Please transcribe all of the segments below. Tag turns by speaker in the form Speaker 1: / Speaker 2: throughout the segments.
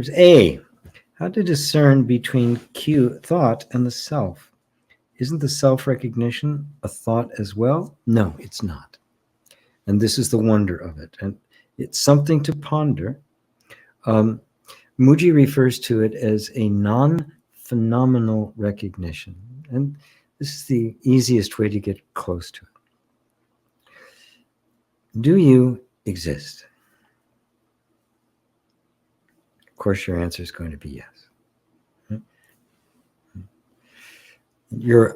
Speaker 1: Here's A. How to discern between thought and the self. Isn't the self-recognition a thought as well? No, it's not. And this is the wonder of it. And it's something to ponder. Mooji refers to it as a non-phenomenal recognition. And this is the easiest way to get close to it. Do you exist? Of course, your answer is going to be yes.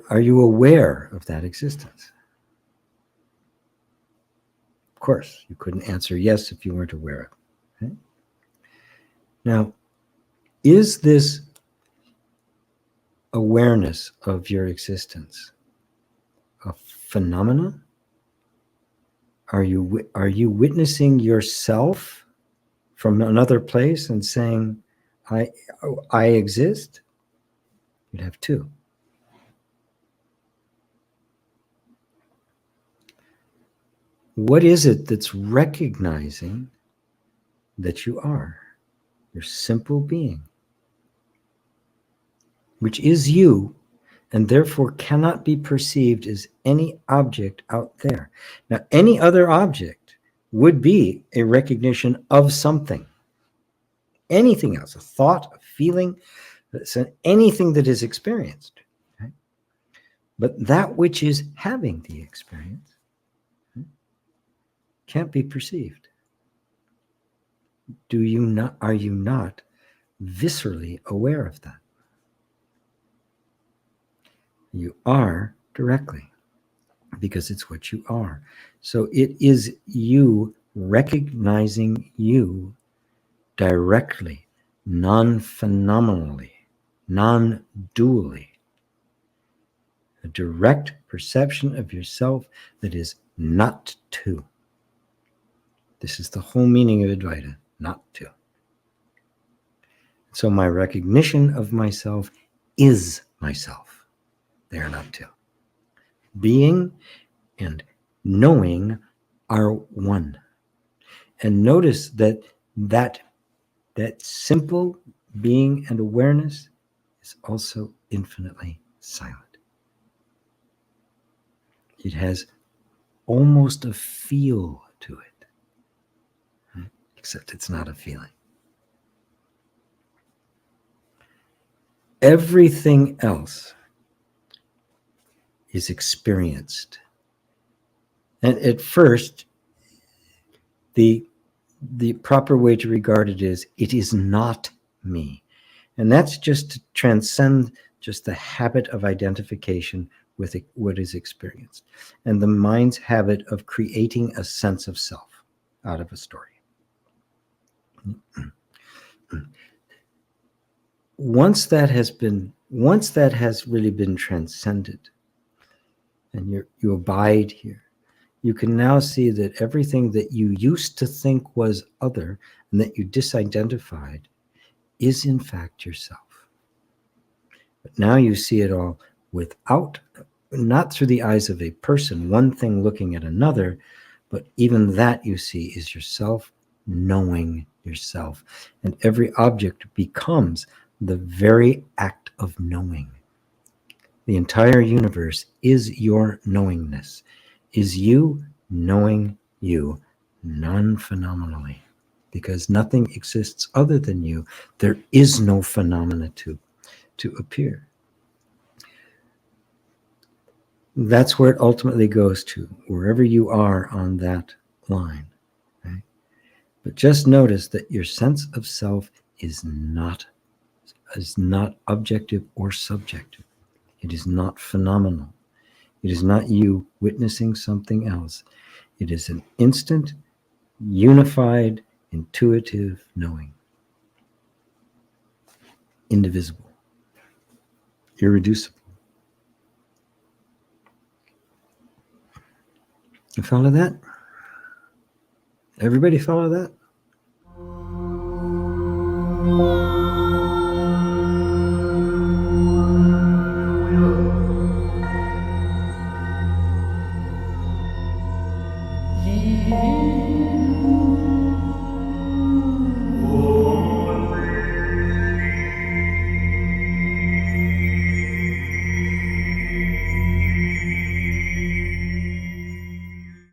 Speaker 1: Are you aware of that existence? Of course, you couldn't answer yes if you weren't aware of it. Okay? Now, is this awareness of your existence a phenomenon? Are you witnessing yourself from another place and saying, I exist? You'd have two. What is it that's recognizing that you are? Your simple being, which is you, and therefore cannot be perceived as any object out there. Now, any other object would be a recognition of something. Anything else, a thought, a feeling, anything that is experienced. Okay? But that which is having the experience can't be perceived. Are you not viscerally aware of that? You are directly, because it's what you are. So it is you recognizing you directly, non-phenomenally, non-dually. A direct perception of yourself that is not to. This is the whole meaning of Advaita, not to. So my recognition of myself is myself. They are not two. Being and knowing are one. And notice that simple being and awareness is also infinitely silent. It has almost a feel to it, except it's not a feeling. Everything else is experienced. And at first, the proper way to regard it is not me. And that's just to transcend just the habit of identification with what is experienced and the mind's habit of creating a sense of self out of a story. Once that has really been transcended and you abide here, you can now see that everything that you used to think was other and that you disidentified is in fact yourself. But now you see it all not through the eyes of a person, one thing looking at another, but even that you see is yourself knowing yourself. And every object becomes the very act of knowing. The entire universe is your knowingness, is you knowing you non-phenomenally, because nothing exists other than you. There is no phenomena to appear. That's where it ultimately goes to, wherever you are on that line. Okay? But just notice that your sense of self is not objective or subjective. It is not phenomenal. It is not you witnessing something else. It is an instant, unified, intuitive knowing. Indivisible. Irreducible. You follow that? Everybody follow that?
Speaker 2: Yeah.